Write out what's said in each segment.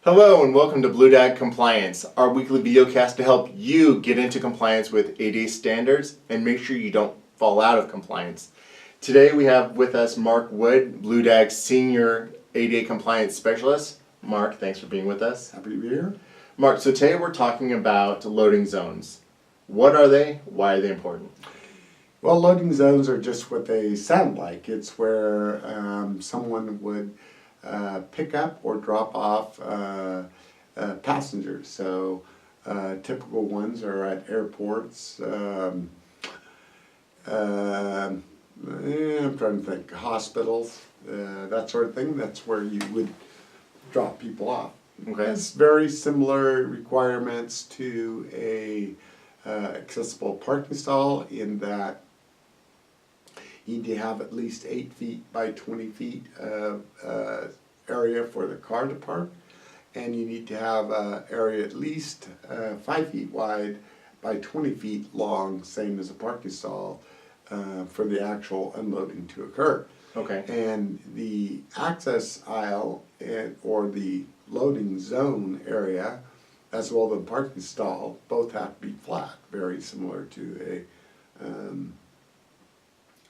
Hello and welcome to BlueDAG Compliance, our weekly videocast to help you get into compliance with ADA standards and make sure you don't fall out of compliance. Today we have with us Mark Wood, BlueDAG's Senior ADA Compliance Specialist. Mark, thanks for being with us. Happy to be here. Mark, so today we're talking about loading zones. What are they? Why are they important? Well, loading zones are just what they sound like. It's where someone would pick up or drop off passengers. So typical ones are at airports, I'm trying to think, hospitals, that sort of thing. That's where you would drop people off. Okay. It's very similar requirements to a accessible parking stall in that you need to have at least 8 feet by 20 feet of area for the car to park, and you need to have an area at least 5 feet wide by 20 feet long, same as a parking stall, for the actual unloading to occur. Okay. And the access aisle or the loading zone area, as well as the parking stall, both have to be flat, very similar to a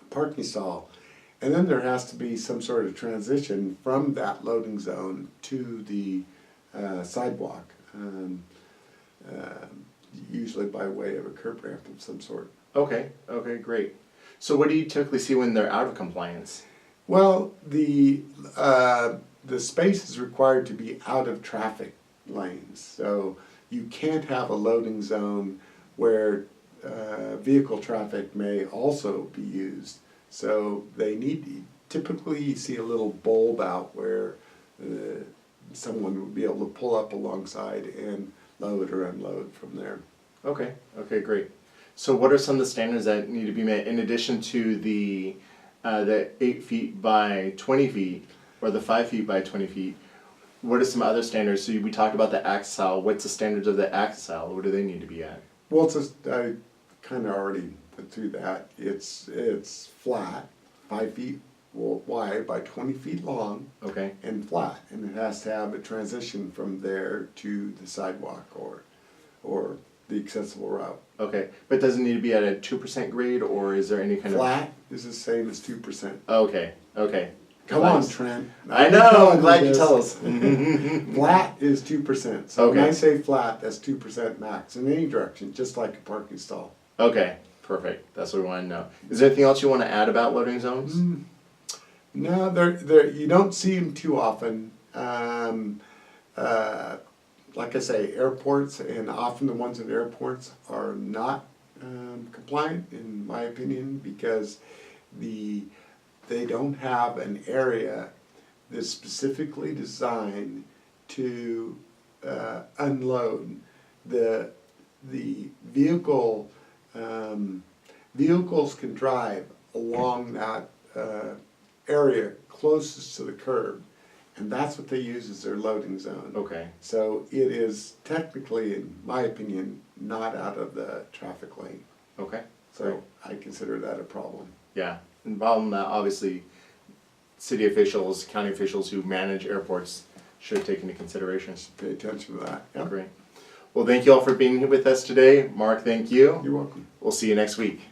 parking stall. And then there has to be some sort of transition from that loading zone to the sidewalk, usually by way of a curb ramp of some sort. Okay, great. So what do you typically see when they're out of compliance? Well, the space is required to be out of traffic lanes, so you can't have a loading zone where vehicle traffic may also be used. So they need, typically you see a little bulb out where someone would be able to pull up alongside and load or unload from there. Okay, great. So what are some of the standards that need to be met in addition to the 8 feet by 20 feet or the 5 feet by 20 feet? What are some other standards? So we talked about the access aisle. What's the standards of the access aisle? What do they need to be at? Well, it's just, I kind of already went through that. It's flat, 5 feet wide by 20 feet long. Okay. And flat, and it has to have a transition from there to the sidewalk or the accessible route. Okay, but does it need to be at a 2% grade, or is there any kind of... Flat is the same as 2%. Okay. Come on, Trent. I know, I'm glad you tell us. Flat is 2%. So when I say flat, that's 2% max in any direction, just like a parking stall. Okay, perfect. That's what we want to know. Is there anything else you want to add about loading zones? No, you don't see them too often. Like I say, airports, and often the ones at airports are not compliant, in my opinion, because they don't have an area that's specifically designed to unload. The vehicles can drive along that area closest to the curb, and that's what they use as their loading zone. Okay. So it is technically, in my opinion, not out of the traffic lane. Okay. So I consider that a problem. Yeah. And problem that obviously city officials, county officials who manage airports should take into consideration. Pay attention to that. Yep. Great. Well, thank you all for being here with us today. Mark, thank you. You're welcome. We'll see you next week.